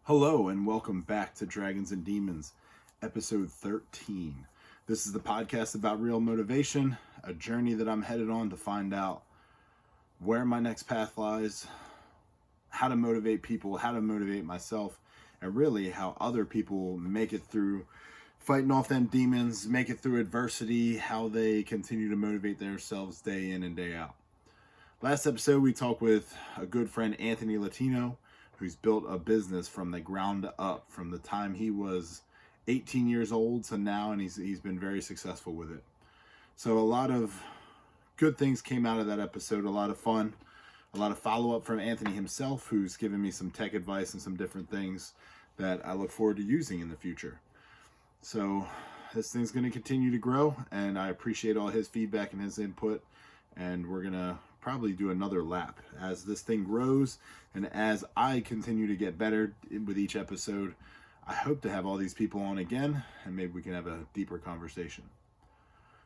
Hello and welcome back to Dragons and Demons, episode 13. This is the podcast about real motivation, a journey that I'm headed on to find out where my next path lies, how to motivate people, how to motivate myself, and really how other people make it through fighting off them demons, make it through adversity, how they continue to motivate themselves day in and day out. Last episode, we talked with a good friend, Anthony Latino, who's built a business from the ground up, from the time he was 18 years old to now, and he's been very successful with it. So a lot of good things came out of that episode, a lot of fun, a lot of follow-up from Anthony himself, who's given me some tech advice and some different things that I look forward to using in the future. So this thing's going to continue to grow, and I appreciate all his feedback and his input, and we're going to probably do another lap as this thing grows and as I continue to get better with each episode. I hope to have all these people on again, and maybe we can have a deeper conversation.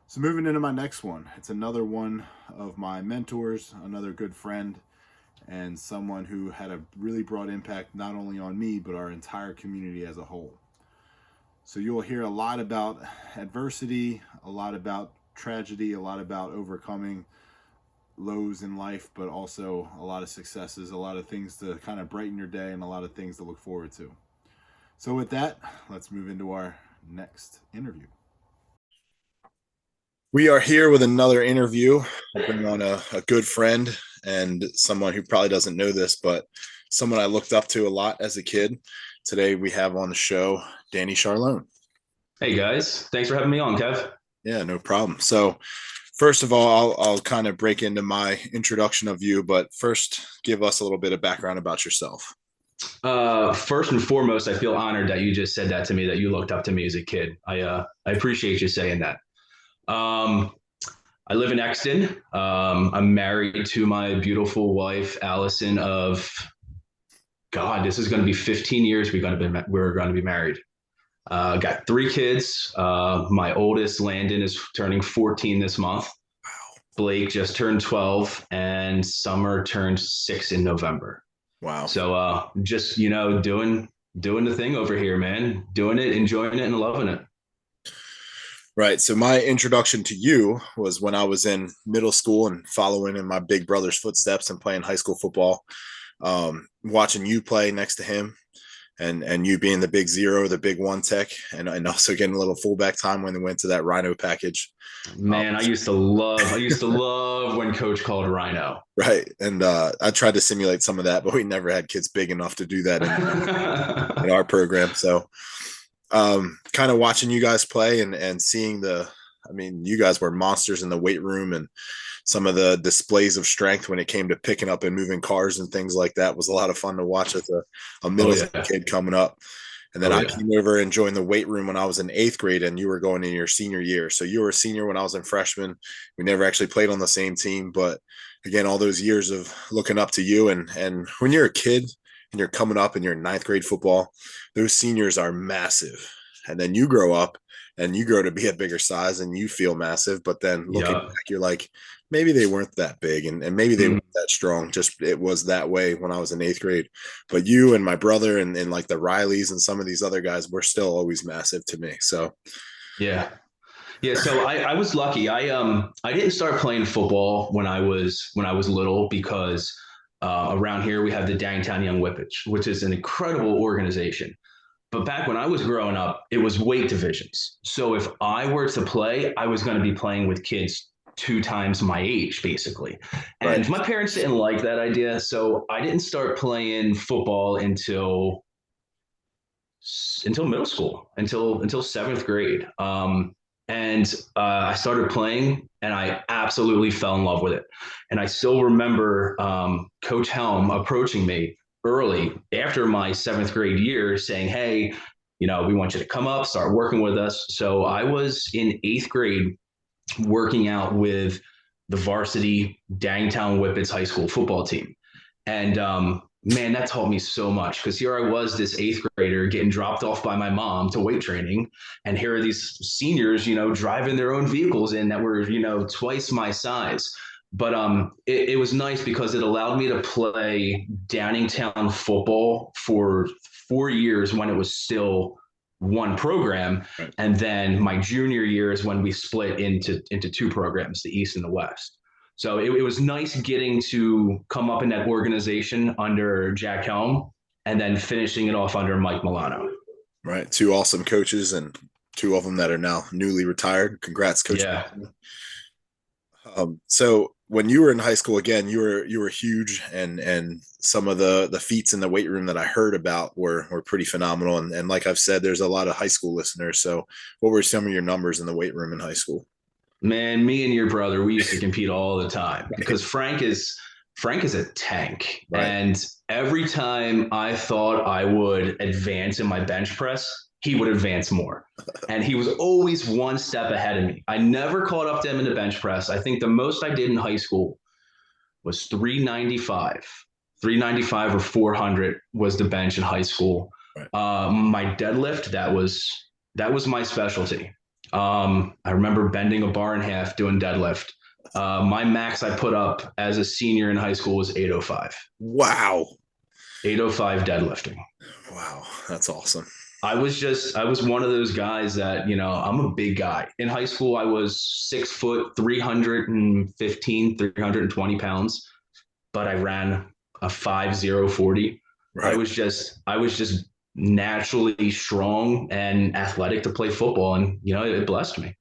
So moving into my next one, it's another one of my mentors, another good friend, and someone who had a really broad impact not only on me but our entire community as a whole. So you'll hear a lot about adversity, a lot about tragedy, a lot about overcoming lows in life, but also a lot of successes, a lot of things to kind of brighten your day, and a lot of things to look forward to. So with that, let's move into our next interview. We are here with another interview. I bring on a good friend and someone who probably doesn't know this, but someone I looked up to a lot as a kid. Today we have on the show Danny Ciarlone. Hey guys, thanks for having me on, Kev. Yeah, no problem. So first of all, I'll kind of break into my introduction of you, but first give us a little bit of background about yourself. First and foremost, I feel honored that you just said that to me, that you looked up to me as a kid. I appreciate you saying that. I live in Exton. I'm married to my beautiful wife, Allison, of God, this is going to be 15 years we're going to be married. Got 3 kids. My oldest, Landon, is turning 14 this month. Blake just turned 12, and Summer turned 6 in November. Wow. So just, doing the thing over here, man. Doing it, enjoying it, and loving it. Right. So my introduction to you was when I was in middle school and following in my big brother's footsteps and playing high school football, watching you play next to him. And you being the big 0, the big 1 tech, and also getting a little fullback time when they went to that Rhino package. Man, I used to love when Coach called Rhino. Right. And I tried to simulate some of that, but we never had kids big enough to do that in our program. So kind of watching you guys play and seeing you guys were monsters in the weight room, and some of the displays of strength when it came to picking up and moving cars and things like that was a lot of fun to watch as a middle school kid coming up. And then I came over and joined the weight room when I was in 8th grade, and you were going in your senior year. So you were a senior when I was in freshman. We never actually played on the same team, but again, all those years of looking up to you. And when you're a kid and you're coming up and you're in 9th grade football, those seniors are massive. And then you grow up and you grow to be a bigger size and you feel massive. But then looking back, you're like, maybe they weren't that big and maybe they weren't that strong. Just it was that way when I was in 8th grade. But you and my brother and like the Rileys and some of these other guys were still always massive to me. So yeah. So I was lucky. I didn't start playing football when I was little because around here we have the Downingtown Young Whippets, which is an incredible organization. But back when I was growing up, it was weight divisions. So if I were to play, I was going to be playing with kids 2 times my age, basically. And my parents didn't like that idea. So I didn't start playing football until middle school, until 7th grade. I started playing and I absolutely fell in love with it. And I still remember Coach Helm approaching me early after my 7th grade year saying, hey, we want you to come up, start working with us. So I was in 8th grade working out with the varsity Downingtown Whippets high school football team. And man, that taught me so much, because here I was, this 8th grader getting dropped off by my mom to weight training. And here are these seniors, driving their own vehicles in that were, twice my size. But it was nice because it allowed me to play Downingtown football for 4 years when it was still one program, Right. and then my junior year is when we split into two programs, the East and the West. So it was nice getting to come up in that organization under Jack Helm, and then finishing it off under Mike Milano. Right. Two awesome coaches, and two of them that are now newly retired. Congrats, Coach. Yeah. So when you were in high school, again, you were huge, and some of the feats in the weight room that I heard about were pretty phenomenal. And like I've said, there's a lot of high school listeners. So what were some of your numbers in the weight room in high school? Man, me and your brother, we used to compete all the time because Frank is a tank. Right. And every time I thought I would advance in my bench press, he would advance more. And he was always one step ahead of me. I never caught up to him in the bench press. I think the most I did in high school was 395. 395 or 400 was the bench in high school. Right. My deadlift, that was my specialty. I remember bending a bar in half doing deadlift. My max I put up as a senior in high school was 805. Wow. 805 deadlifting. Wow. That's awesome. I was one of those guys that, I'm a big guy. In high school, I was 6 foot, 315, 320 pounds, but I ran a 5.040. Right. I was just naturally strong and athletic to play football, and it blessed me.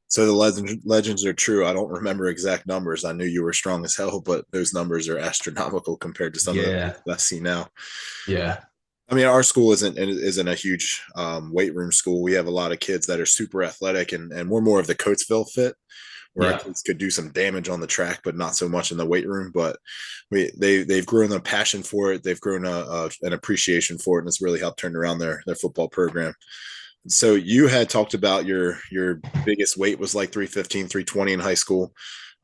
So the legends are true. I don't remember exact numbers. I knew you were strong as hell, but those numbers are astronomical compared to some of the I see now. Yeah. I mean, our school isn't a huge weight room school. We have a lot of kids that are super athletic, and we're more of the Coatesville fit, where our kids could do some damage on the track, but not so much in the weight room. But they've grown a passion for it. They've grown an appreciation for it, and it's really helped turn around their football program. So you had talked about your biggest weight was like 315, 320 in high school.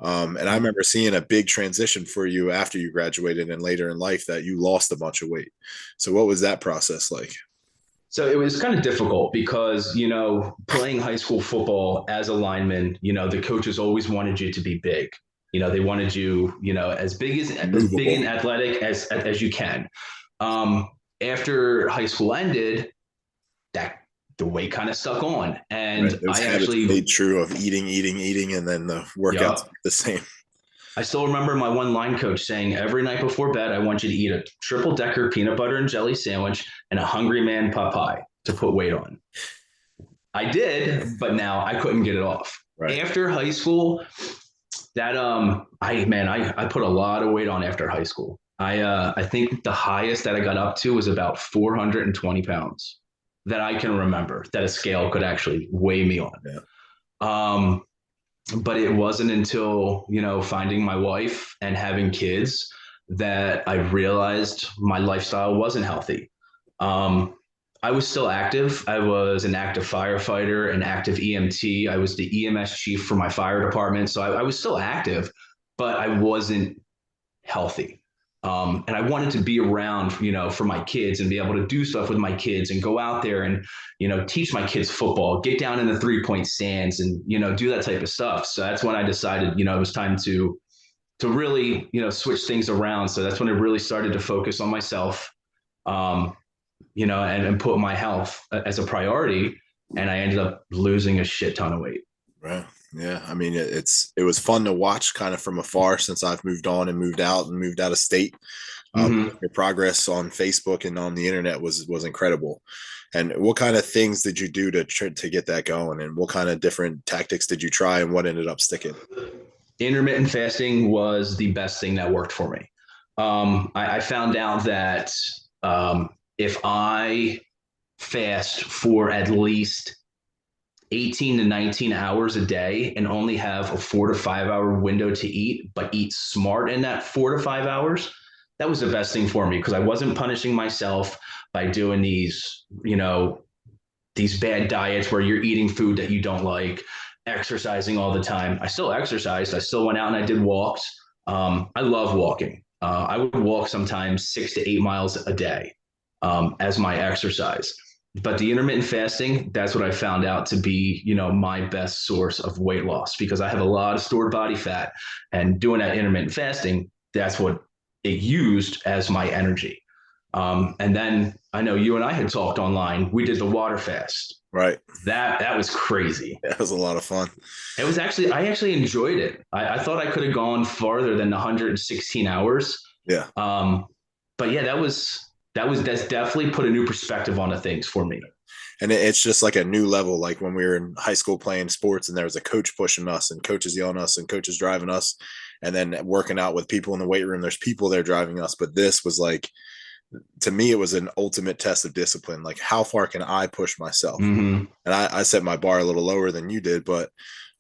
And I remember seeing a big transition for you after you graduated and later in life that you lost a bunch of weight. So what was that process like? So it was kind of difficult because, playing high school football as a lineman, the coaches always wanted you to be big. They wanted you, as big and athletic as you can. After high school ended, the weight kind of stuck on, and I actually made true of eating, and then the workouts the same. I still remember my one line coach saying, every night before bed, I want you to eat a triple decker peanut butter and jelly sandwich and a Hungry Man pot pie to put weight on. I did, but now I couldn't get it off. Right. After high school, that I put a lot of weight on after high school. I think the highest that I got up to was about 420 pounds that I can remember that a scale could actually weigh me on. Yeah. But it wasn't until, finding my wife and having kids that I realized my lifestyle wasn't healthy. I was still active. I was an active firefighter, an active EMT. I was the EMS chief for my fire department. So I was still active, but I wasn't healthy. And I wanted to be around, for my kids and be able to do stuff with my kids and go out there and, teach my kids football, get down in the 3-point stands and, do that type of stuff. So that's when I decided, it was time to really, switch things around. So that's when I really started to focus on myself, and put my health as a priority. And I ended up losing a shit ton of weight. Right. Yeah. I mean, it was fun to watch kind of from afar since I've moved on and moved out of state. Your progress on Facebook and on the internet was incredible. And what kind of things did you do to get that going? And what kind of different tactics did you try and what ended up sticking? Intermittent fasting was the best thing that worked for me. I found out that if I fast for at least 18 to 19 hours a day and only have a 4 to 5 hour window to eat, but eat smart in that 4 to 5 hours, that was the best thing for me because I wasn't punishing myself by doing these, these bad diets where you're eating food that you don't like, exercising all the time. I still exercised. I still went out and I did walks. I love walking. I would walk sometimes 6 to 8 miles a day as my exercise. but the intermittent fasting, that's what I found out to be, my best source of weight loss, because I have a lot of stored body fat, and doing that intermittent fasting, that's what it used as my energy. And then I know you and I had talked online. We did the water fast. Right. That was crazy. That was a lot of fun. I actually enjoyed it. I thought I could have gone farther than 116 hours. Yeah. But yeah, that's definitely put a new perspective onto things for me. And it's just like a new level. Like when we were in high school playing sports and there was a coach pushing us and coaches yelling at us and coaches driving us, and then working out with people in the weight room, there's people there driving us. But this was like, to me, it was an ultimate test of discipline. Like, how far can I push myself? Mm-hmm. And I set my bar a little lower than you did, but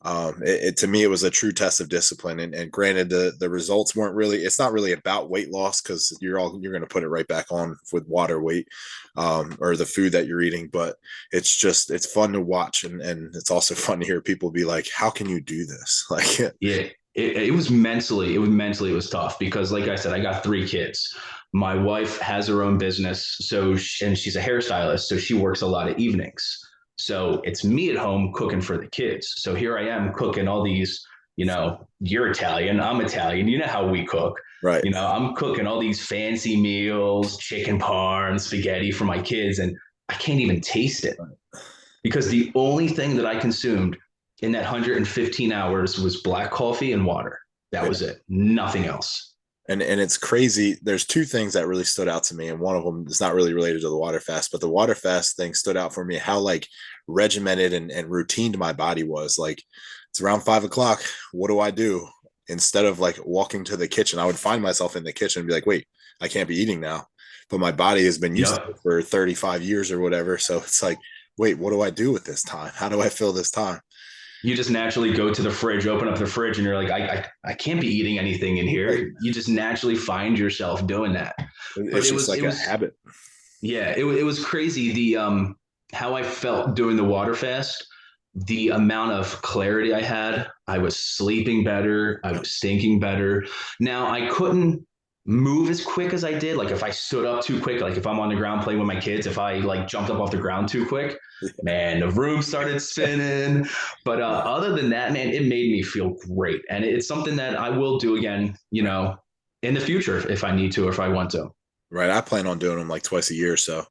to me, it was a true test of discipline. And granted, the results weren't really, it's not really about weight loss, because you're going to put it right back on with water weight, or the food that you're eating. But it's fun to watch. And it's also fun to hear people be like, how can you do this? Like, Yeah, it was mentally, it was tough, because like I said, I got 3 kids. My wife has her own business, and she's a hairstylist, so she works a lot of evenings. So it's me at home cooking for the kids. So here I am cooking all these, you're Italian, I'm Italian. You know how we cook. right. I'm cooking all these fancy meals, chicken parm, spaghetti for my kids, and I can't even taste it, because the only thing that I consumed in that 115 hours was black coffee and water. That was it. Nothing else. And it's crazy. There's 2 things that really stood out to me, and one of them is not really related to the water fast, but the water fast thing stood out for me. How like regimented and routined my body was. Like, it's around 5 o'clock. What do I do? Instead of like walking to the kitchen, I would find myself in the kitchen and be like, wait, I can't be eating now. But my body has been used to it for 35 years or whatever. So it's like, wait, what do I do with this time? How do I fill this time? You just naturally go to the fridge, open up the fridge, and you're like, I can't be eating anything in here. Right. You just naturally find yourself doing that. It's just like a habit. Yeah, it was crazy. The how I felt doing the water fast, the amount of clarity I had. I was sleeping better. I was thinking better. Now, I couldn't move as quick as I did. Like if I stood up too quick, like if I'm on the ground playing with my kids, if I like jumped up off the ground too quick, man, the room started spinning. But other than that, man, it made me feel great. And it's something that I will do again, in the future if I need to or if I want to. Right. I plan on doing them like twice a year or so.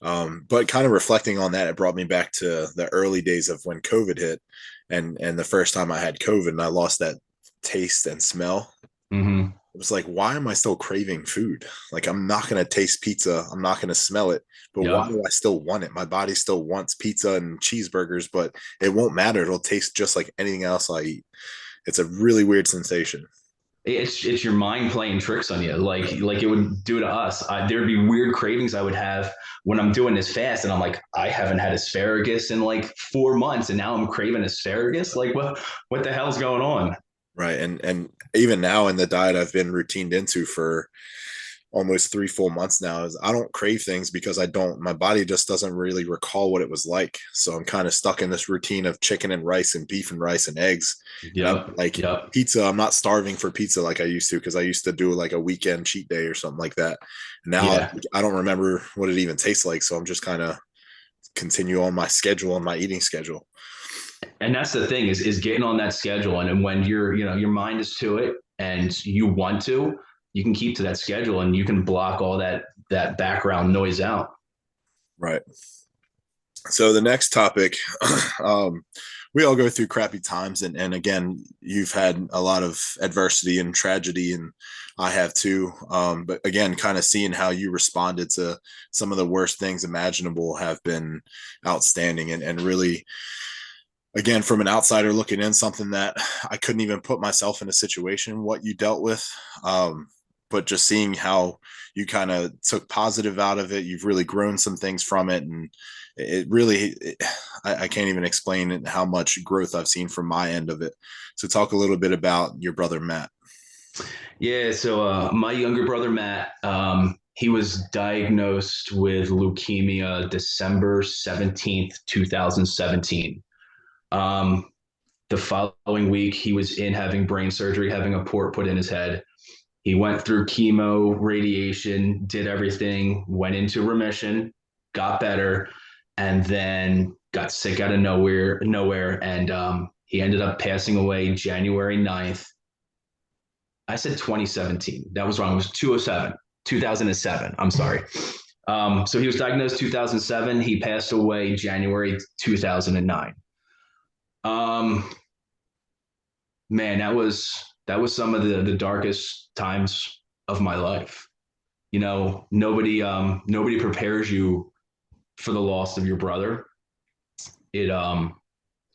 But kind of reflecting on that, it brought me back to the early days of when COVID hit, and the first time I had COVID and I lost that taste and smell. Mm-hmm. It was like, why am I still craving food? Like, I'm not going to taste pizza. I'm not going to smell it. But why do I still want it? My body still wants pizza and cheeseburgers, but it won't matter. It'll taste just like anything else I eat. It's a really weird sensation. It's your mind playing tricks on you, like it would do to us. There'd be weird cravings I would have when I'm doing this fast, and I'm like, I haven't had asparagus in like 4 months, and now I'm craving asparagus. Like, what the hell's going on? Right. And even now in the diet I've been routined into for almost 3 full months now, is I don't crave things because my body just doesn't really recall what it was like. So I'm kind of stuck in this routine of chicken and rice and beef and rice and eggs. Pizza, I'm not starving for pizza like I used to, because I used to do like a weekend cheat day or something like that. Now I don't remember what it even tastes like. So I'm just kind of continue on my schedule, on my eating schedule. And that's the thing is getting on that schedule. And when your mind is to it and you want to, you can keep to that schedule and you can block all that background noise out. Right. So the next topic, we all go through crappy times. And again, you've had a lot of adversity and tragedy, and I have too. But again, kind of seeing how you responded to some of the worst things imaginable have been outstanding, and really, again, from an outsider looking in, something that I couldn't even put myself in a situation, what you dealt with. But just seeing how you kind of took positive out of it, you've really grown some things from it. And I can't even explain how much growth I've seen from my end of it. So talk a little bit about your brother, Matt. Yeah. So my younger brother, Matt, he was diagnosed with leukemia December 17th, 2017. The following week, he was in having brain surgery, having a port put in his head. He went through chemo, radiation, did everything, went into remission, got better. and then got sick out of nowhere. And he ended up passing away January 9th. I said 2017. That was wrong. It was 2007. I'm sorry. So he was diagnosed 2007. He passed away January 2009. Man, that was some of the darkest times of my life. Nobody prepares you for the loss of your brother. It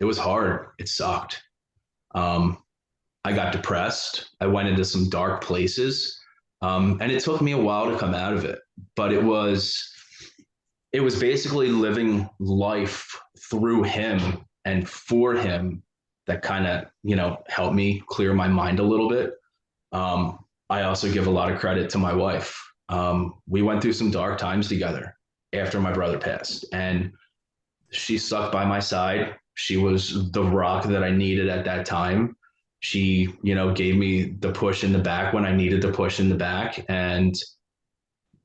was hard. It sucked. I got depressed. I went into some dark places. And it took me a while to come out of it, but it was basically living life through him and for him that kind of, helped me clear my mind a little bit. I also give a lot of credit to my wife. We went through some dark times together after my brother passed, and she stuck by my side. She was the rock that I needed at that time. She, gave me the push in the back when I needed the push in the back. And,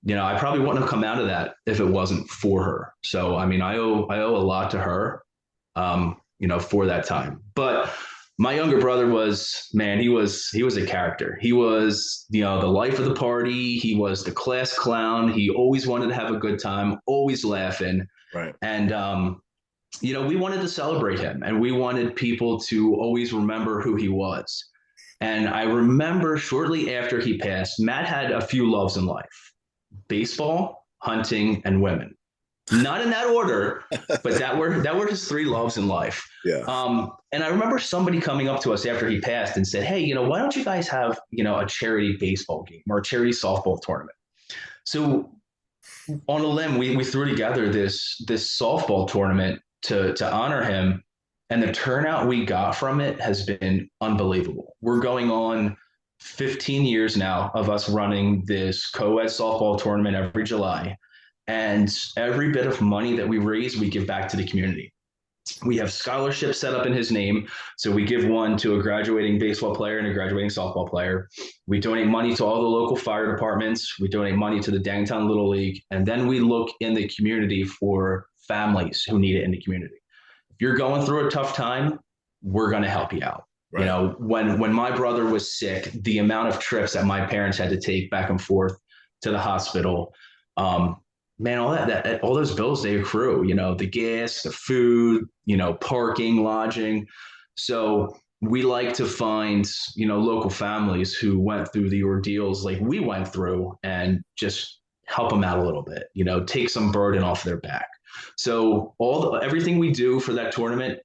I probably wouldn't have come out of that if it wasn't for her. So, I mean, I owe a lot to her, for that time. But my younger brother was, man, he was a character. He was, the life of the party. He was the class clown. He always wanted to have a good time, always laughing. Right. And, we wanted to celebrate him, and we wanted people to always remember who he was. And I remember shortly after he passed, Matt had a few loves in life: baseball, hunting, and women. Not in that order, but that were his three loves in life. Yeah. And I remember somebody coming up to us after he passed and said, "Hey, why don't you guys have, a charity baseball game or a charity softball tournament?" So on a limb, we threw together this softball tournament to honor him, and the turnout we got from it has been unbelievable. We're going on 15 years now of us running this co-ed softball tournament every July, and every bit of money that we raise, we give back to the community. We have scholarships set up in his name. So we give one to a graduating baseball player and a graduating softball player. We donate money to all the local fire departments. We donate money to the Downingtown Little League. And then we look in the community for families who need it in the community. If you're going through a tough time, we're going to help you out. Right. When my brother was sick, the amount of trips that my parents had to take back and forth to the hospital, man, all those bills, they accrue, the gas, the food, parking, lodging. So we like to find, local families who went through the ordeals like we went through and just help them out a little bit, take some burden off their back. So everything we do for that tournament,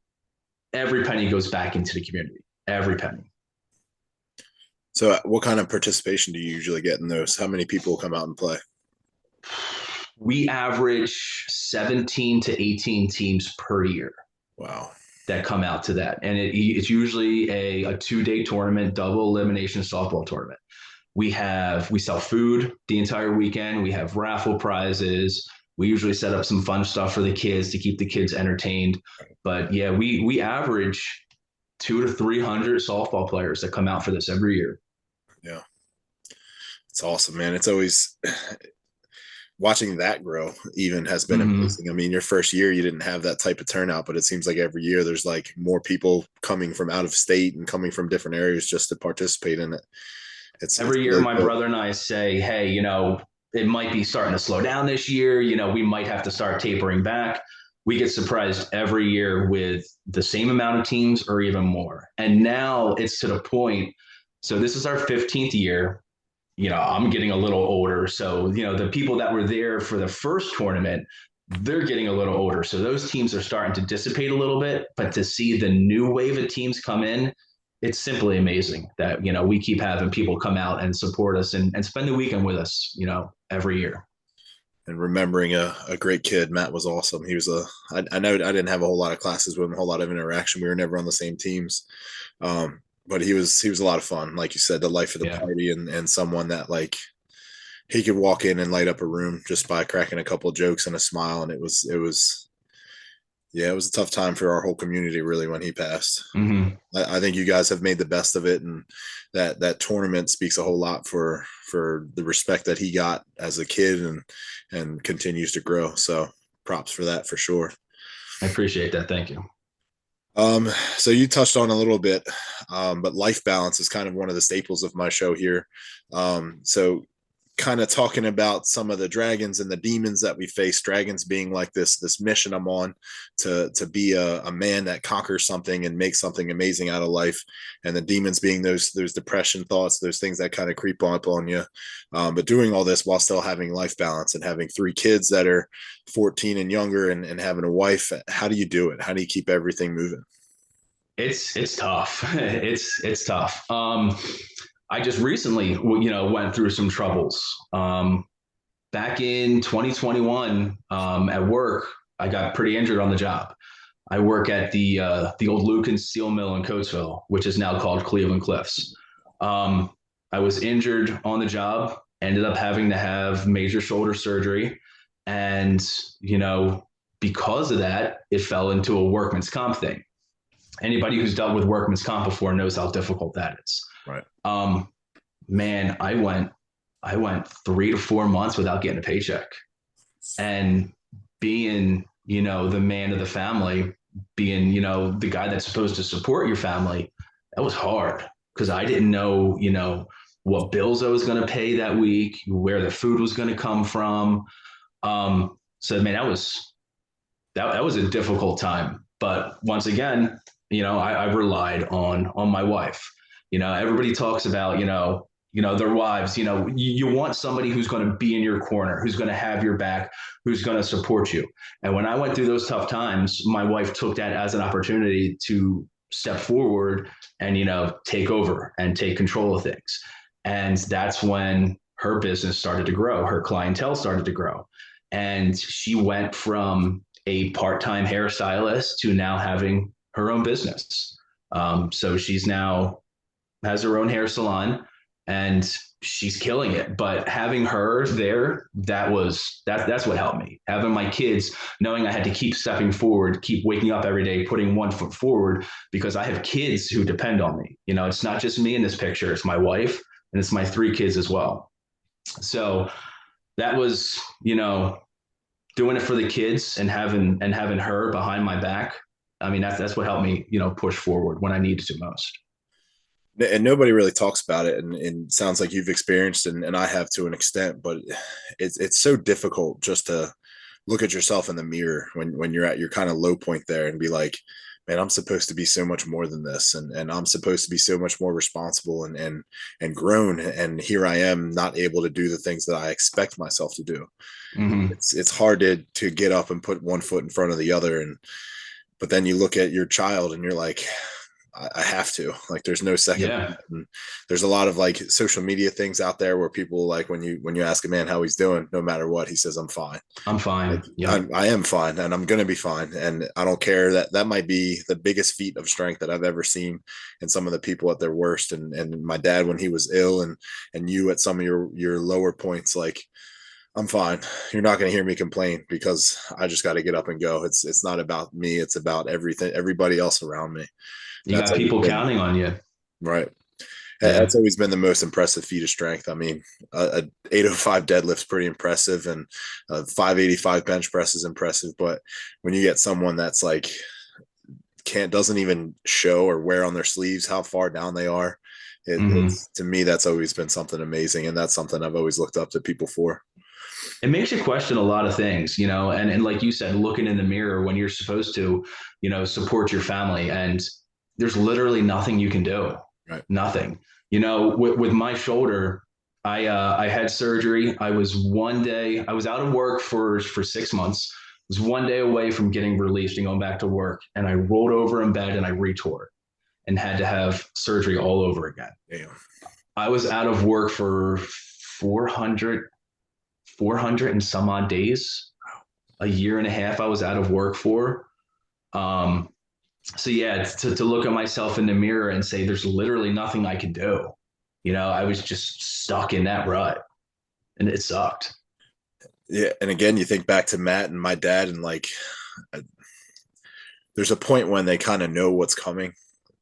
every penny goes back into the community, every penny. So what kind of participation do you usually get in those? How many people come out and play? We average 17 to 18 teams per year. Wow. That come out to that. And it's usually a 2-day tournament, double elimination softball tournament. We sell food the entire weekend. We have raffle prizes. We usually set up some fun stuff for the kids to keep the kids entertained. But yeah, we average 200 to 300 softball players that come out for this every year. Yeah. It's awesome, man. It's always watching that grow even has been amazing. I mean, your first year, you didn't have that type of turnout, but it seems like every year there's like more people coming from out of state and coming from different areas just to participate in it. Every year, my brother and I say, hey, it might be starting to slow down this year. We might have to start tapering back. We get surprised every year with the same amount of teams or even more. And now it's to the point. So this is our 15th year. I'm getting a little older. So, the people that were there for the first tournament, they're getting a little older. So those teams are starting to dissipate a little bit. But to see the new wave of teams come in, it's simply amazing that, we keep having people come out and support us and spend the weekend with us, every year. And remembering a great kid, Matt was awesome. He was I know I didn't have a whole lot of classes with him, a whole lot of interaction. We were never on the same teams. But he was a lot of fun. Like you said, the life of the party and someone that like he could walk in and light up a room just by cracking a couple of jokes and a smile. And it was a tough time for our whole community really when he passed. Mm-hmm. I think you guys have made the best of it. And that tournament speaks a whole lot for the respect that he got as a kid and continues to grow. So props for that for sure. I appreciate that. Thank you. So you touched on a little bit, but life balance is kind of one of the staples of my show here. So kind of talking about some of the dragons and the demons that we face, dragons being like this mission I'm on to be a man that conquers something and makes something amazing out of life, and the demons being those depression thoughts, those things that kind of creep up on you, but doing all this while still having life balance and having 3 kids that are 14 and younger, and having a wife. How do you do it? How do you keep everything moving? It's tough. It's tough. I just recently, went through some troubles. Back in 2021, at work, I got pretty injured on the job. I work at the old Lucan Steel Mill in Coatesville, which is now called Cleveland Cliffs. I was injured on the job, ended up having to have major shoulder surgery, and because of that, it fell into a workman's comp thing. Anybody who's dealt with workman's comp before knows how difficult that is. Right. Man, I went 3 to 4 months without getting a paycheck, and being, the man of the family, being, the guy that's supposed to support your family, that was hard because I didn't know, what bills I was going to pay that week, where the food was going to come from. So man, that was a difficult time. But once again, I relied on my wife. Everybody talks about, their wives. You want somebody who's going to be in your corner, who's going to have your back, who's going to support you. And when I went through those tough times, my wife took that as an opportunity to step forward and, take over and take control of things. And that's when her business started to grow. Her clientele started to grow. And she went from a part-time hairstylist to now having her own business. So she's now has her own hair salon and she's killing it. But having her there, that's what helped me. Having my kids, knowing I had to keep stepping forward, keep waking up every day, putting one foot forward, because I have kids who depend on me. It's not just me in this picture, it's my wife and it's my 3 kids as well. So that was, doing it for the kids and having her behind my back. I mean, that's what helped me, push forward when I needed to most. And nobody really talks about it, and it sounds like you've experienced, and I have to an extent, but it's so difficult just to look at yourself in the mirror when you're at your kind of low point there and be like, man, I'm supposed to be so much more than this, and I'm supposed to be so much more responsible and grown, and here I am not able to do the things that I expect myself to do. Mm-hmm. It's hard to get up and put one foot in front of the other, but then you look at your child and you're like, I have to, like, there's no second. Yeah. And there's a lot of like social media things out there where people, like, when you ask a man how he's doing, no matter what, he says, I'm fine. I'm fine. Like, yeah. I am fine, and I'm going to be fine. And I don't care. That might be the biggest feat of strength that I've ever seen in some of the people at their worst. And my dad, when he was ill, and you at some of your lower points, like, I'm fine. You're not going to hear me complain because I just got to get up and go. It's not about me. It's about everybody else around me. You got people counting on you. Right. Yeah. That's always been the most impressive feat of strength. I mean, a 805 deadlift's pretty impressive, and a 585 bench press is impressive. But when you get someone that's like doesn't even show or wear on their sleeves how far down they are, it's, to me, that's always been something amazing, and that's something I've always looked up to people for. It makes you question a lot of things, and like you said, looking in the mirror when you're supposed to, support your family, and there's literally nothing you can do. Right. Nothing. With my shoulder, I had surgery. I was out of work for 6 months. I was one day away from getting released and going back to work. And I rolled over in bed and I retore and had to have surgery all over again. Damn. I was out of work for 400 and some odd days. A year and a half I was out of work for. So yeah, to look at myself in the mirror and say, there's literally nothing I can do. I was just stuck in that rut, and it sucked. Yeah. And again, you think back to Matt and my dad, and like, there's a point when they kind of know what's coming,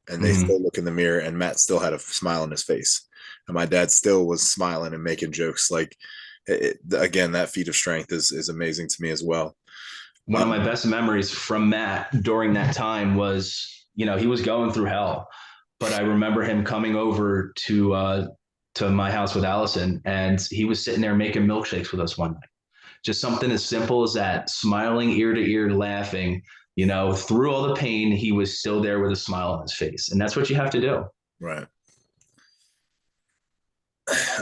and they still look in the mirror, and Matt still had a smile on his face, and my dad still was smiling and making jokes. Like, again, that feat of strength is amazing to me as well. One of Oh, my best memories from Matt during that time was, he was going through hell, but I remember him coming over to my house with Allison, and he was sitting there making milkshakes with us one night. Just something as simple as that, smiling ear to ear, laughing. Through all the pain, he was still there with a smile on his face, and that's what you have to do. right.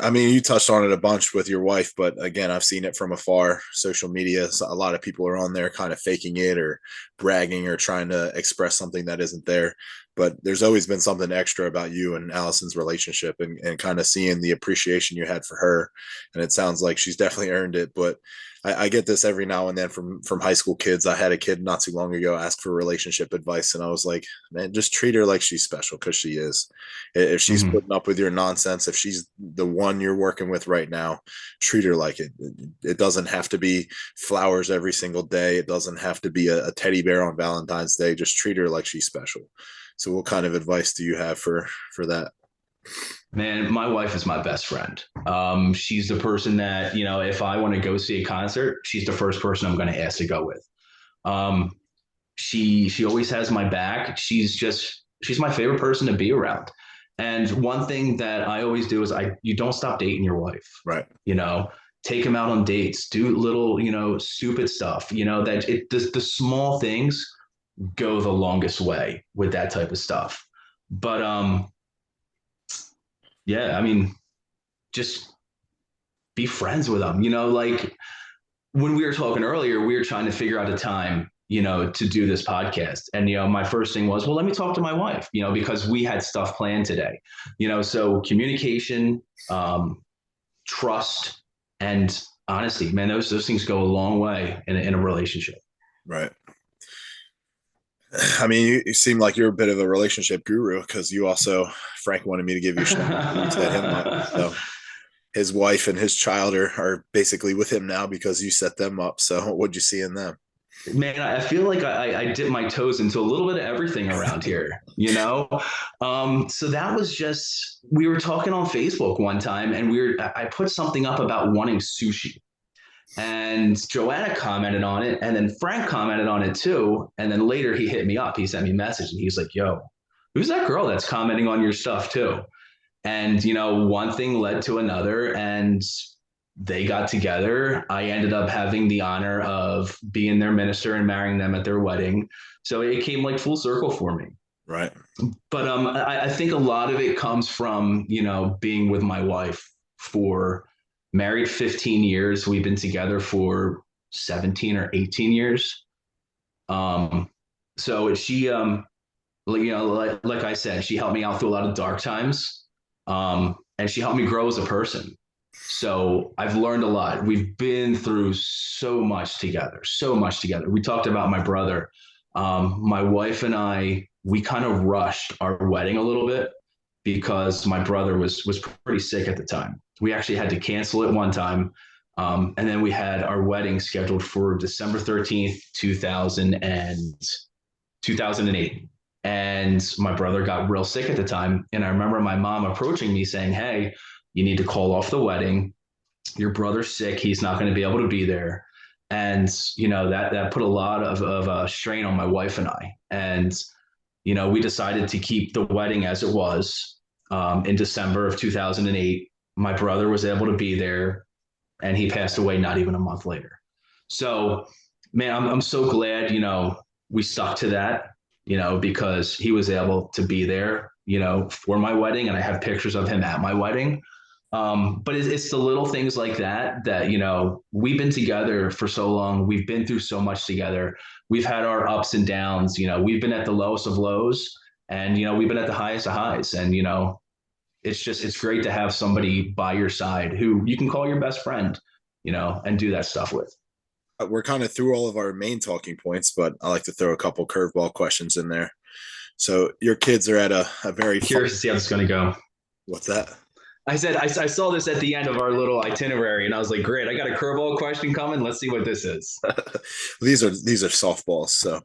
I mean, you touched on it a bunch with your wife, but again, I've seen it from afar. Social media, so a lot of people are on there kind of faking it or bragging or trying to express something that isn't there. But there's always been something extra about you and Allison's relationship, and kind of seeing the appreciation you had for her. And it sounds like she's definitely earned it. But I get this every now and then from high school kids. I had a kid not too long ago ask for relationship advice, and I was like, man, just treat her like she's special, because she is. If she's Mm-hmm. putting up with your nonsense, if she's the one you're working with right now, treat her like it. It doesn't have to be flowers every single day. It doesn't have to be a teddy bear on Valentine's Day. Just treat her like she's special. So what kind of advice do you have for that? Man, my wife is my best friend. She's the person that, if I want to go see a concert, she's the first person I'm going to ask to go with. Um, she always has my back. She's my favorite person to be around. And one thing that I always do is you don't stop dating your wife. Right. You know, take them out on dates, do little, stupid stuff. That the small things go the longest way with that type of stuff. But yeah, I mean, just be friends with them. Like when we were talking earlier, we were trying to figure out a time, to do this podcast. And, my first thing was, well, let me talk to my wife, because we had stuff planned today, so communication, trust, and honesty, man, those things go a long way in a relationship. Right. I mean, you seem like you're a bit of a relationship guru, because you also, Frank wanted me to give you a shout out. You set him up. So his wife and his child are basically with him now because you set them up. So what'd you see in them? Man, I feel like I dip my toes into a little bit of everything around here, So that was just, we were talking on Facebook one time, and I put something up about wanting sushi. And Joanna commented on it, and then Frank commented on it too. And then later he hit me up. He sent me a message, and he's like, "Yo, who's that girl that's commenting on your stuff too?" And one thing led to another, and they got together. I ended up having the honor of being their minister and marrying them at their wedding. So it came like full circle for me. Right. But I think a lot of it comes from, being with my wife for married 15 years. We've been together for 17 or 18 years. So she, like I said, she helped me out through a lot of dark times. And she helped me grow as a person. So I've learned a lot. We've been through so much together, so much together. We talked about my brother. My wife and I, we kind of rushed our wedding a little bit because my brother was pretty sick at the time. We actually had to cancel it one time. And then we had our wedding scheduled for December 13th, 2008. And my brother got real sick at the time. And I remember my mom approaching me saying, "Hey, you need to call off the wedding. Your brother's sick. He's not going to be able to be there." And, that put a lot of strain on my wife and I. And, we decided to keep the wedding as it was. In December of 2008, my brother was able to be there, and he passed away not even a month later. So, man, I'm so glad, we stuck to that, because he was able to be there, for my wedding. And I have pictures of him at my wedding. But it's the little things like that, we've been together for so long. We've been through so much together. We've had our ups and downs. We've been at the lowest of lows, and, we've been at the highest of highs. And, it's great to have somebody by your side who you can call your best friend, and do that stuff with. We're kind of through all of our main talking points, but I like to throw a couple curveball questions in there. So your kids are at a very Curious to see how this is going to go. What's that? I said, I saw this at the end of our little itinerary, and I was like, great, I got a curveball question coming. Let's see what this is. These are softballs. So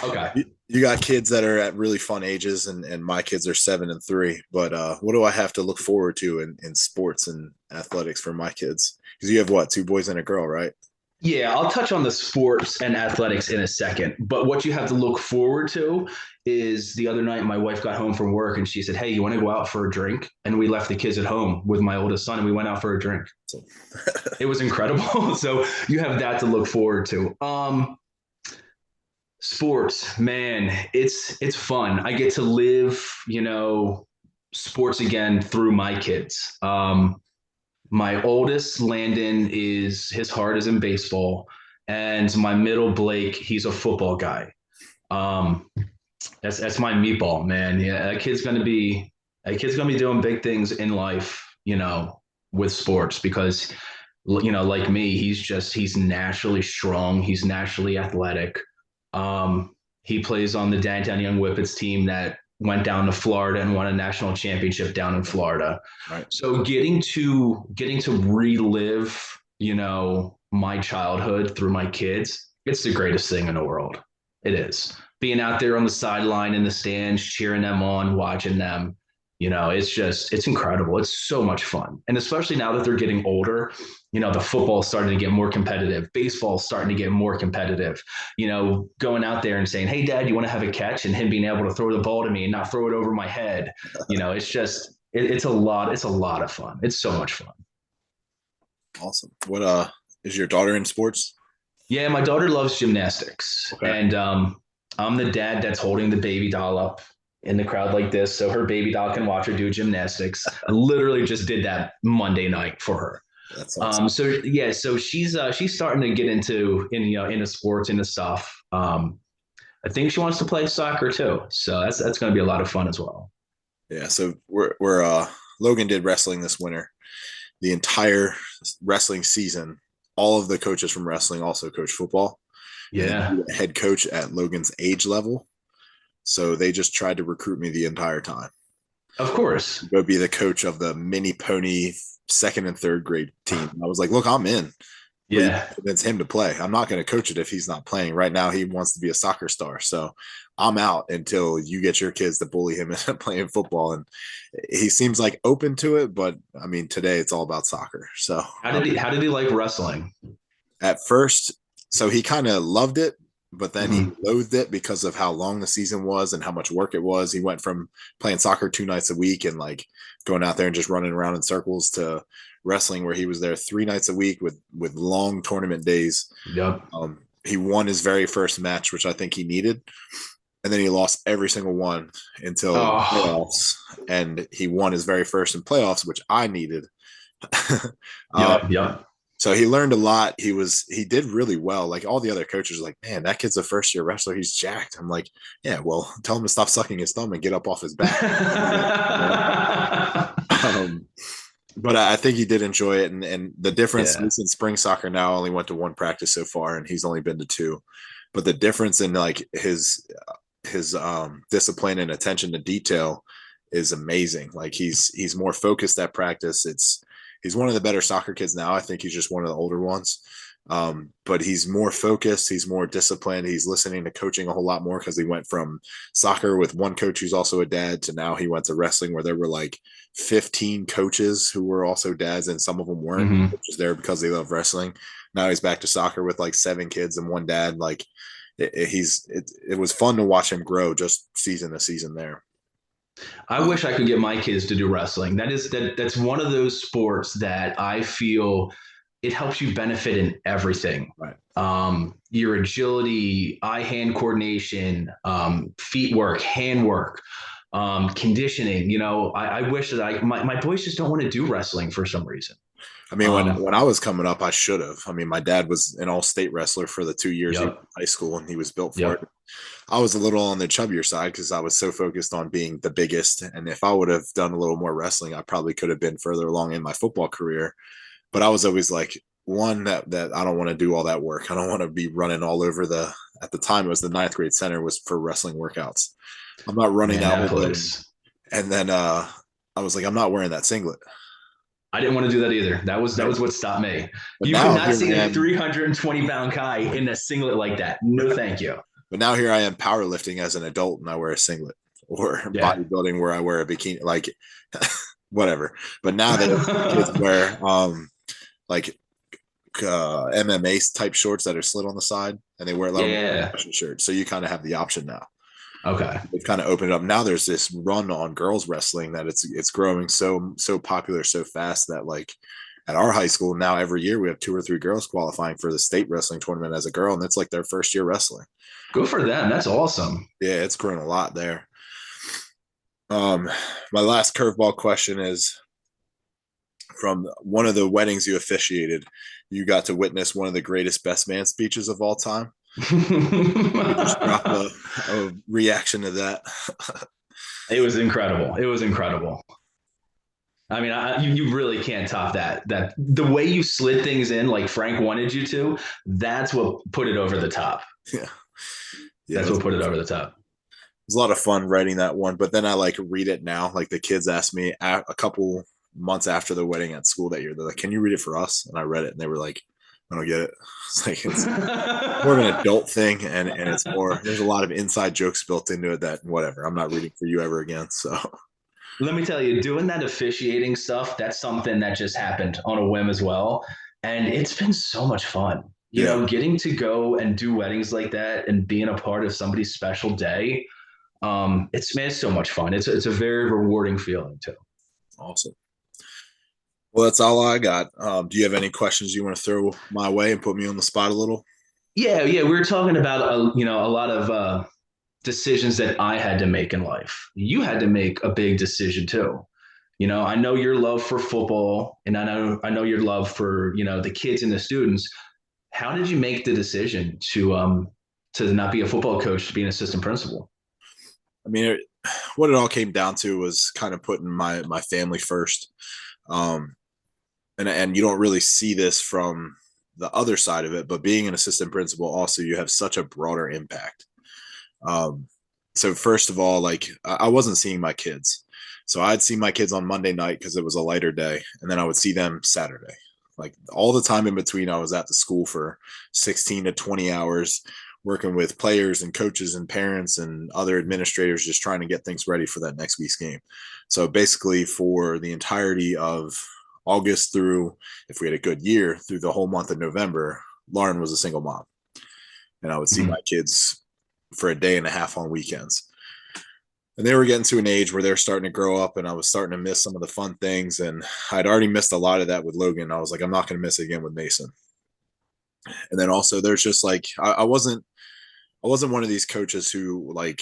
okay. You got kids that are at really fun ages, and my kids are 7 and 3. But what do I have to look forward to in sports and athletics for my kids? Because you have what, 2 boys and a girl, right? Yeah, I'll touch on the sports and athletics in a second. But what you have to look forward to is the other night, my wife got home from work and she said, "Hey, you want to go out for a drink?" And we left the kids at home with my oldest son and we went out for a drink. So, It was incredible. So you have that to look forward to. Sports, man, it's fun. I get to live, sports again through my kids. My oldest, Landon, is his heart is in baseball, and my middle, Blake, he's a football guy. Um, that's my meatball, man. Yeah, that kid's gonna be doing big things in life, with sports because, like me, he's naturally strong. He's naturally athletic. He plays on the Downingtown Young Whippets team that went down to Florida and won a national championship down in Florida. right. So getting to relive, my childhood through my kids, it's the greatest thing in the world. It is. Being out there on the sideline in the stands, cheering them on, watching them, it's incredible. It's so much fun. And especially now that they're getting older, the football's starting to get more competitive. Baseball's starting to get more competitive. Going out there and saying, "Hey, Dad, you want to have a catch?" And him being able to throw the ball to me and not throw it over my head. It's just, it's a lot. It's a lot of fun. It's so much fun. Awesome. What is your daughter in sports? Yeah, my daughter loves gymnastics. Okay. And I'm the dad that's holding the baby doll up in the crowd like this so her baby doll can watch her do gymnastics. I literally just did that Monday night for her. That's awesome. So she's starting to get into sports, into stuff. I think she wants to play soccer too. So that's going to be a lot of fun as well. Yeah. So we're Logan did wrestling this winter. The entire wrestling season, all of the coaches from wrestling also coach football. Yeah. And head coach at Logan's age level. So they just tried to recruit me the entire time. Of course. Go be the coach of the mini pony second and third grade team. And I was like, look, I'm in. Yeah. Convince him to play. I'm not going to coach it if he's not playing. Right now, he wants to be a soccer star. So I'm out until you get your kids to bully him into playing football. And he seems like open to it, but I mean, today it's all about soccer. So how did he like wrestling? At first, so he kind of loved it, but then he loathed it because of how long the season was and how much work it was. He went from playing soccer 2 nights a week and like going out there and just running around in circles to wrestling where he was there 3 nights a week with long tournament days. Yep. He won his very first match, which I think he needed. And then he lost every single one until playoffs. And he won his very first in playoffs, which I needed. Yep. So he learned a lot. He did really well. Like all the other coaches are like, man, that kid's a first year wrestler. He's jacked. I'm like, yeah, well, tell him to stop sucking his thumb and get up off his back. But I think he did enjoy it. And the difference in spring soccer now, only went to 1 practice so far, and he's only been to 2. But the difference in like his discipline and attention to detail is amazing. Like he's more focused at practice. He's one of the better soccer kids now. I think he's just one of the older ones. But he's more focused. He's more disciplined. He's listening to coaching a whole lot more because he went from soccer with one coach who's also a dad to now he went to wrestling where there were like 15 coaches who were also dads and some of them weren't, which is there because they love wrestling. Now he's back to soccer with like 7 kids and 1 dad. Like it was fun to watch him grow just season to season there. I wish I could get my kids to do wrestling. That's one of those sports that I feel it helps you benefit in everything. Right. Your agility, eye-hand coordination, feet work, hand work, conditioning. I wish that my boys just don't want to do wrestling for some reason. I mean, when I was coming up, I should have. I mean, my dad was an all-state wrestler for the 2 years he was in high school, and he was built for it. I was a little on the chubbier side because I was so focused on being the biggest. And if I would have done a little more wrestling, I probably could have been further along in my football career. But I was always like, one, that I don't want to do all that work. I don't want to be running all over at the time it was the 9th grade center was for wrestling workouts. I'm not running that place. And then I was like, I'm not wearing that singlet. I didn't want to do that either. That was what stopped me. But you could not see a 320-pound guy in a singlet like that. No, thank you. But now here I am powerlifting as an adult and I wear a singlet, or bodybuilding where I wear a bikini, like whatever. But now that kids wear like MMA type shorts that are slit on the side, and they wear a lot Yeah. of shirts. So you kind of have the option now. Okay. They've kind of opened it up. Now there's this run on girls wrestling that it's growing so popular so fast that like at our high school now every year we have 2 or 3 girls qualifying for the state wrestling tournament as a girl, and it's like their first year wrestling. Good for them. That's awesome. Yeah, it's grown a lot there. My last curveball question is from one of the weddings you officiated. You got to witness one of the greatest best man speeches of all time. You just drop a reaction to that. It was incredible. It was incredible. I mean, you really can't top that. That the way you slid things in, like Frank wanted you to, that's what put it over the top. Yeah, that's what put it over the top. It was a lot of fun writing that one, but then I like read it now. Like the kids asked me a couple months after the wedding at school that year, they're like, "Can you read it for us?" And I read it, and they were like, "I don't get it." It's like it's more of an adult thing, and it's more. There's a lot of inside jokes built into it that whatever. I'm not reading for you ever again. So let me tell you, doing that officiating stuff, that's something that just happened on a whim as well. And it's been so much fun. You know, getting to go and do weddings like that and being a part of somebody's special day. It's so much fun. It's a very rewarding feeling too. Awesome. Well, that's all I got. Do you have any questions you want to throw my way and put me on the spot a little? Yeah. We were talking about a lot of decisions that I had to make in life. You had to make a big decision too. You know, I know your love for football, and I know your love for the kids and the students. How did you make the decision to not be a football coach to be an assistant principal? I mean, what it all came down to was kind of putting my family first. And you don't really see this from the other side of it, but being an assistant principal, also you have such a broader impact. So first of all, like I wasn't seeing my kids. So I'd see my kids on Monday night because it was a lighter day, and then I would see them Saturday. Like all the time in between, I was at the school for 16 to 20 hours working with players and coaches and parents and other administrators, just trying to get things ready for that next week's game. So basically for the entirety of August through, if we had a good year, through the whole month of November, Lauren was a single mom. And I would see my kids for a day and a half on weekends. And they were getting to an age where they're starting to grow up, and I was starting to miss some of the fun things. And I'd already missed a lot of that with Logan. I was like, I'm not going to miss it again with Mason. And then also there's just like, I wasn't one of these coaches who like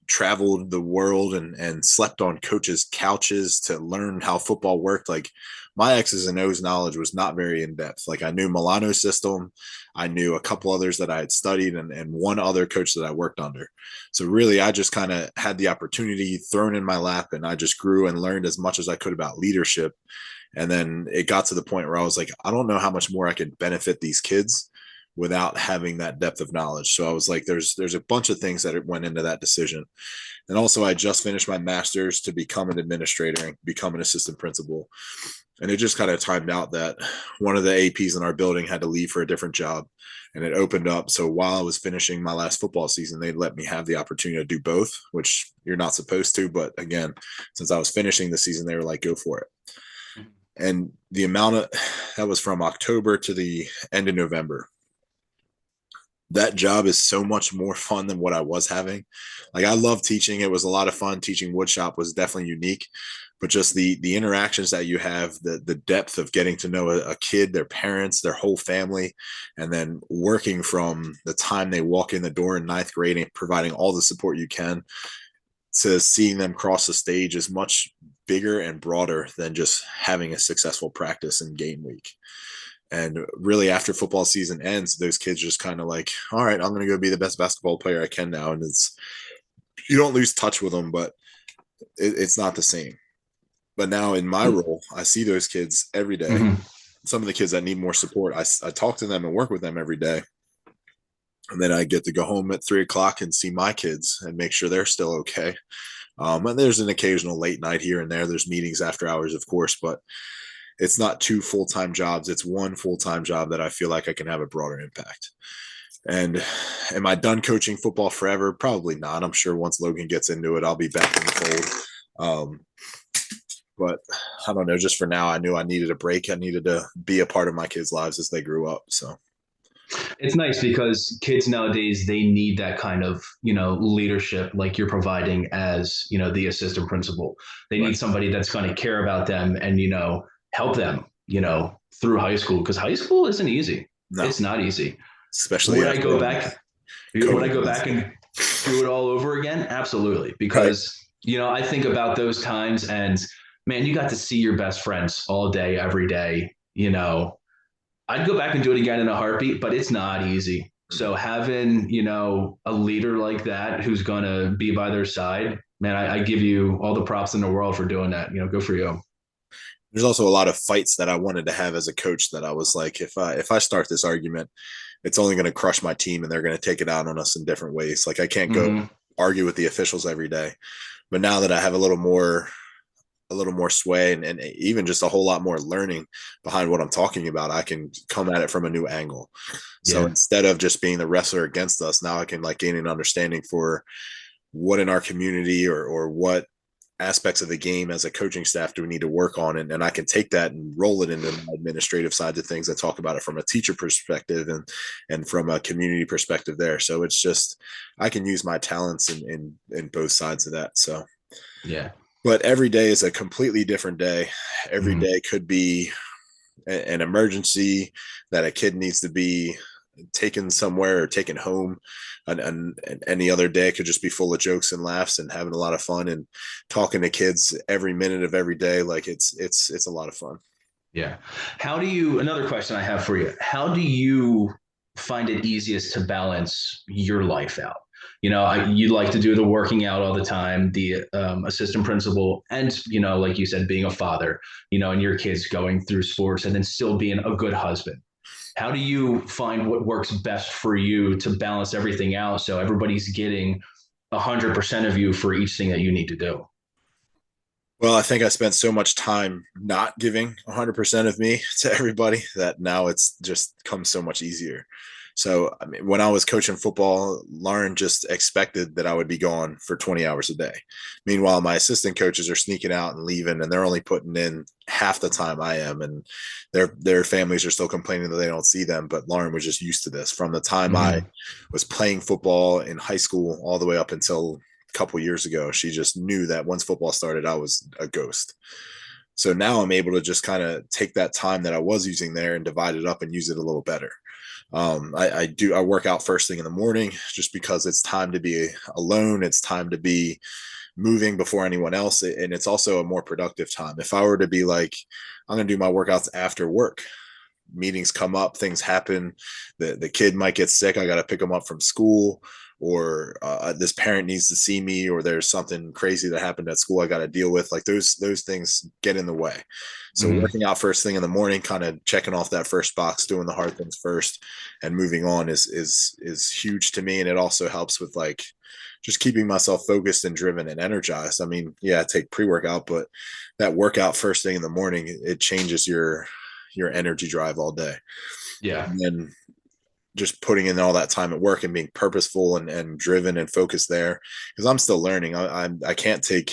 traveled the world and slept on coaches' couches to learn how football worked. Like my X's and O's knowledge was not very in depth. Like I knew Milano's system. I knew a couple others that I had studied and one other coach that I worked under. So really, I just kind of had the opportunity thrown in my lap, and I just grew and learned as much as I could about leadership. And then it got to the point where I was like, I don't know how much more I could benefit these kids without having that depth of knowledge. So I was like, there's a bunch of things that went into that decision. And also I just finished my master's to become an administrator and become an assistant principal. And it just kind of timed out that one of the APs in our building had to leave for a different job, and it opened up. So while I was finishing my last football season, they let me have the opportunity to do both, which you're not supposed to. But again, since I was finishing the season, they were like, go for it. And the amount of that was from October to the end of November. That job is so much more fun than what I was having. Like I love teaching. It was a lot of fun. Teaching woodshop was definitely unique, but just the interactions that you have, the depth of getting to know a kid, their parents, their whole family, and then working from the time they walk in the door in ninth grade and providing all the support you can to seeing them cross the stage is much bigger and broader than just having a successful practice in game week. And really, after football season ends, those kids just kind of like, all right, I'm going to go be the best basketball player I can now. And you don't lose touch with them, but it's not the same. But now in my role, I see those kids every day. Mm-hmm. Some of the kids that need more support, I talk to them and work with them every day. And then I get to go home at 3:00 and see my kids and make sure they're still okay. And there's an occasional late night here and there. There's meetings after hours, of course, but it's not 2 full-time jobs. It's 1 full-time job that I feel like I can have a broader impact. And am I done coaching football forever? Probably not. I'm sure once Logan gets into it, I'll be back in the fold. But I don't know, just for now, I knew I needed a break. I needed to be a part of my kids' lives as they grew up. So It's nice because kids nowadays, they need that kind of, leadership like you're providing as, the assistant principal. They right. need somebody that's going to care about them and, help them, through high school, because high school isn't easy. No, It's not easy. especially Would I after go all back? this Would I COVID go was. back and do it all over again? Absolutely. Right. Because, I think about those times and man, you got to see your best friends all day, every day. I'd go back and do it again in a heartbeat, but it's not easy. So having, a leader like that who's going to be by their side, man, I give you all the props in the world for doing that. Good for you. There's also a lot of fights that I wanted to have as a coach that I was like, if I start this argument, it's only going to crush my team and they're going to take it out on us in different ways. Like I can't go Mm-hmm. argue with the officials every day. But now that I have a little more sway and even just a whole lot more learning behind what I'm talking about, I can come at it from a new angle. So Yeah. instead of just being the wrestler against us, now I can like gain an understanding for what in our community or what aspects of the game as a coaching staff do we need to work on, and I can take that and roll it into my administrative side of things and talk about it from a teacher perspective and from a community perspective there. So it's just I can use my talents in both sides of that. So Yeah. but every day is a completely different day. Every Mm-hmm. day could be an emergency that a kid needs to be taken somewhere or taken home, and any other day could just be full of jokes and laughs and having a lot of fun and talking to kids every minute of every day. Like it's a lot of fun. Yeah. Another question I have for you, how do you find it easiest to balance your life out? You like to do the working out all the time, the assistant principal, and, like you said, being a father, and your kids going through sports and then still being a good husband. How do you find what works best for you to balance everything out so everybody's getting 100% of you for each thing that you need to do? Well, I think I spent so much time not giving 100% of me to everybody that now it's just come so much easier. So, I mean, when I was coaching football, Lauren just expected that I would be gone for 20 hours a day. Meanwhile, my assistant coaches are sneaking out and leaving, and they're only putting in half the time I am, and their families are still complaining that they don't see them. But Lauren was just used to this from the time I Mm-hmm. was playing football in high school all the way up until couple years ago. She just knew that once football started, I was a ghost. So now I'm able to just kind of take that time that I was using there and divide it up and use it a little better. I work out first thing in the morning just because it's time to be alone. It's time to be moving before anyone else. And it's also a more productive time. If I were to be like, I'm going to do my workouts after work, meetings come up, things happen, the kid might get sick, I got to pick them up from school, or this parent needs to see me, or there's something crazy that happened at school I got to deal with, like those things get in the way. So Mm-hmm. working out first thing in the morning, kind of checking off that first box, doing the hard things first and moving on is huge to me. And it also helps with like just keeping myself focused and driven and energized. I mean, yeah, I take pre-workout, but that workout first thing in the morning, it changes your energy drive all day. Yeah. And then just putting in all that time at work and being purposeful and driven and focused there, because I'm still learning. I can't take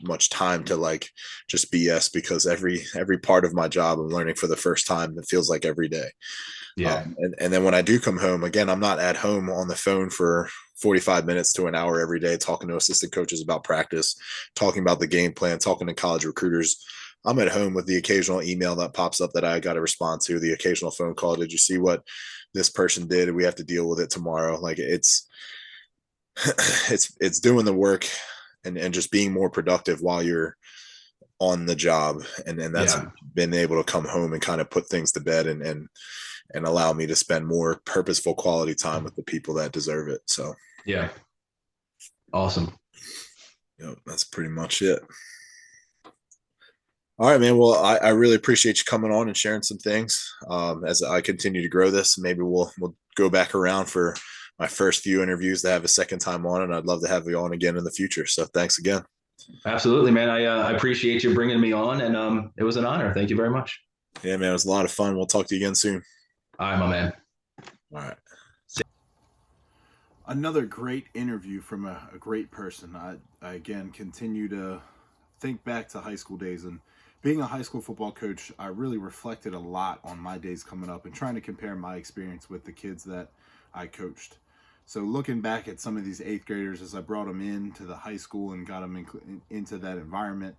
much time to like just BS, because every part of my job I'm learning for the first time. It feels like every day. Yeah. And then when I do come home, again, I'm not at home on the phone for 45 minutes to an hour every day talking to assistant coaches about practice, talking about the game plan, talking to college recruiters. I'm at home with the occasional email that pops up that I got to respond to, the occasional phone call. Did you see what this person did? We have to deal with it tomorrow. Like it's doing the work and just being more productive while you're on the job. And that's Yeah. been able to come home and kind of put things to bed and allow me to spend more purposeful quality time with the people that deserve it. So, Yeah. Awesome. that's pretty much it. All right, man. Well, I really appreciate you coming on and sharing some things. As I continue to grow this, maybe we'll go back around for my first few interviews to have a second time on, and I'd love to have you on again in the future. So thanks again. Absolutely, man. I appreciate you bringing me on, and it was an honor. Thank you very much. Yeah, man, it was a lot of fun. We'll talk to you again soon. All right, my man. All right. Another great interview from a great person. I again continue to think back to high school days, and being a high school football coach, I really reflected a lot on my days coming up and trying to compare my experience with the kids that I coached. So looking back at some of these 8th graders as I brought them into the high school and got them into that environment,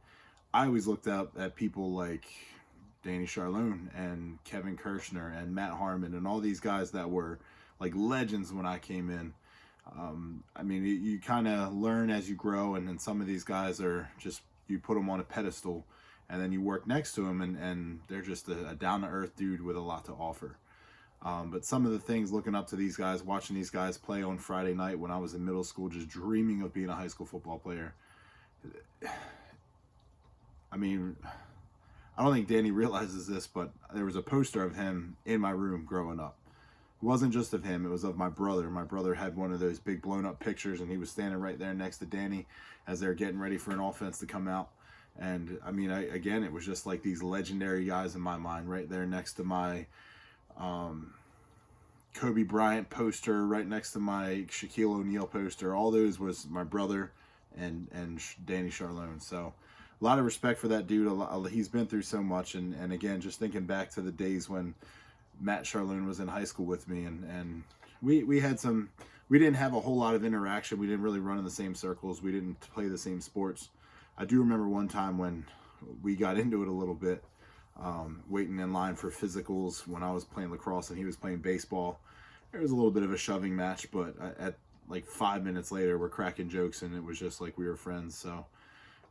I always looked up at people like Danny Ciarlone and Kevin Kirshner and Matt Harmon and all these guys that were like legends when I came in. I mean, you kind of learn as you grow, and then some of these guys are just, you put them on a pedestal, and then you work next to them, and they're just a down-to-earth dude with a lot to offer. But some of the things, looking up to these guys, watching these guys play on Friday night when I was in middle school, just dreaming of being a high school football player. I mean, I don't think Danny realizes this, but there was a poster of him in my room growing up. It wasn't just of him, it was of my brother. My brother had one of those big blown up pictures, and he was standing right there next to Danny as they're getting ready for an offense to come out. And I mean, again, it was just like these legendary guys in my mind, right there next to my Kobe Bryant poster, right next to my Shaquille O'Neal poster. All those was my brother and Danny Ciarlone. So a lot of respect for that dude. He's been through so much, and again, just thinking back to the days when Matt Ciarlone was in high school with me, and we had some, we didn't have a whole lot of interaction. We didn't really run in the same circles. We didn't play the same sports. I do remember one time when we got into it a little bit, waiting in line for physicals when I was playing lacrosse and he was playing baseball. There was a little bit of a shoving match, but at like 5 minutes later, we're cracking jokes, and it was just like we were friends. So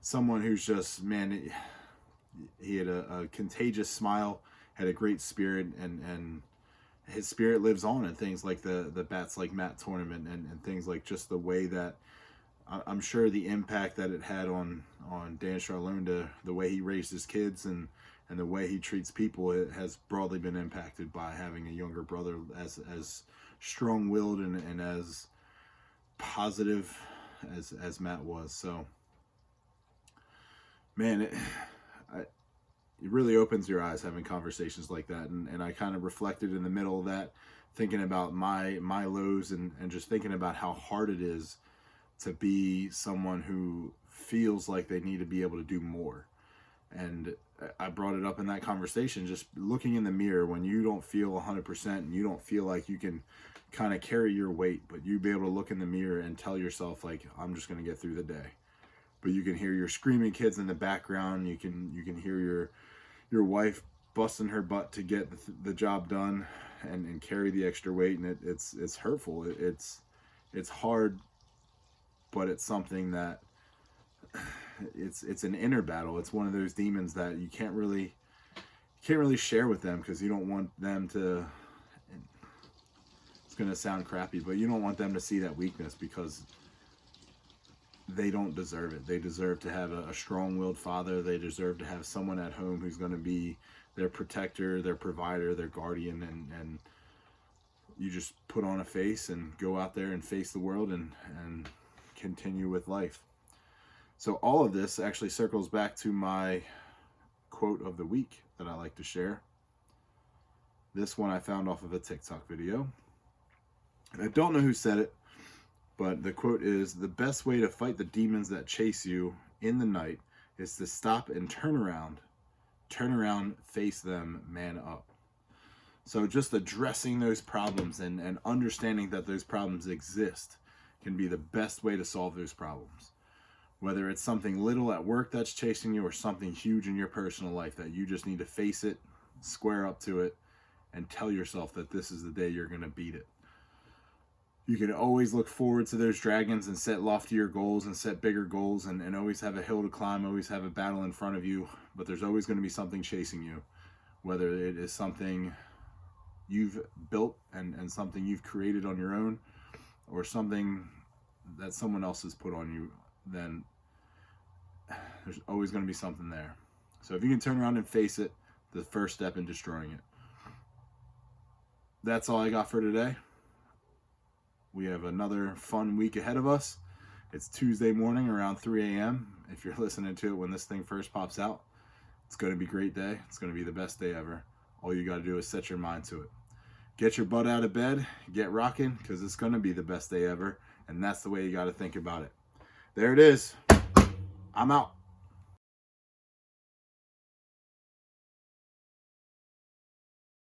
someone who's just, man, he had a contagious smile, had a great spirit, and his spirit lives on in things like the Bats Like Matt tournament, and things like just the way that I'm sure the impact that it had on Dan Ciarlone, the way he raised his kids and the way he treats people, it has broadly been impacted by having a younger brother as strong-willed and as positive as Matt was. So, man, it really opens your eyes having conversations like that, and I kind of reflected in the middle of that, thinking about my lows and just thinking about how hard it is to be someone who feels like they need to be able to do more. And I brought it up in that conversation, just looking in the mirror when you don't feel 100% and you don't feel like you can kind of carry your weight, but you be able to look in the mirror and tell yourself, like, I'm just going to get through the day. But you can hear your screaming kids in the background. You can hear your wife busting her butt to get the job done and carry the extra weight, and it's hurtful. It's hard, but it's something that it's an inner battle. It's one of those demons that you can't really share with them, because you don't want them to, it's going to sound crappy, but you don't want them to see that weakness, because they don't deserve it. They deserve to have a strong-willed father. They deserve to have someone at home who's going to be their protector, their provider, their guardian, and you just put on a face and go out there and face the world and continue with life. So all of this actually circles back to my quote of the week that I like to share. This one I found off of a TikTok video. And I don't know who said it, but the quote is, "The best way to fight the demons that chase you in the night is to stop and turn around, face them, man up." So just addressing those problems and understanding that those problems exist can be the best way to solve those problems. Whether it's something little at work that's chasing you or something huge in your personal life that you just need to face it, square up to it, and tell yourself that this is the day you're going to beat it. You can always look forward to those dragons and set loftier goals and set bigger goals and always have a hill to climb, always have a battle in front of you, but there's always going to be something chasing you, whether it is something you've built and something you've created on your own, or something that someone else has put on you. Then there's always going to be something there. So if you can turn around and face it, the first step in destroying it. That's all I got for today. We have another fun week ahead of us. It's Tuesday morning around 3 a.m. If you're listening to it when this thing first pops out, it's going to be a great day. It's going to be the best day ever. All you got to do is set your mind to it. Get your butt out of bed, get rocking, because it's going to be the best day ever. And that's the way you got to think about it. There it is. I'm out.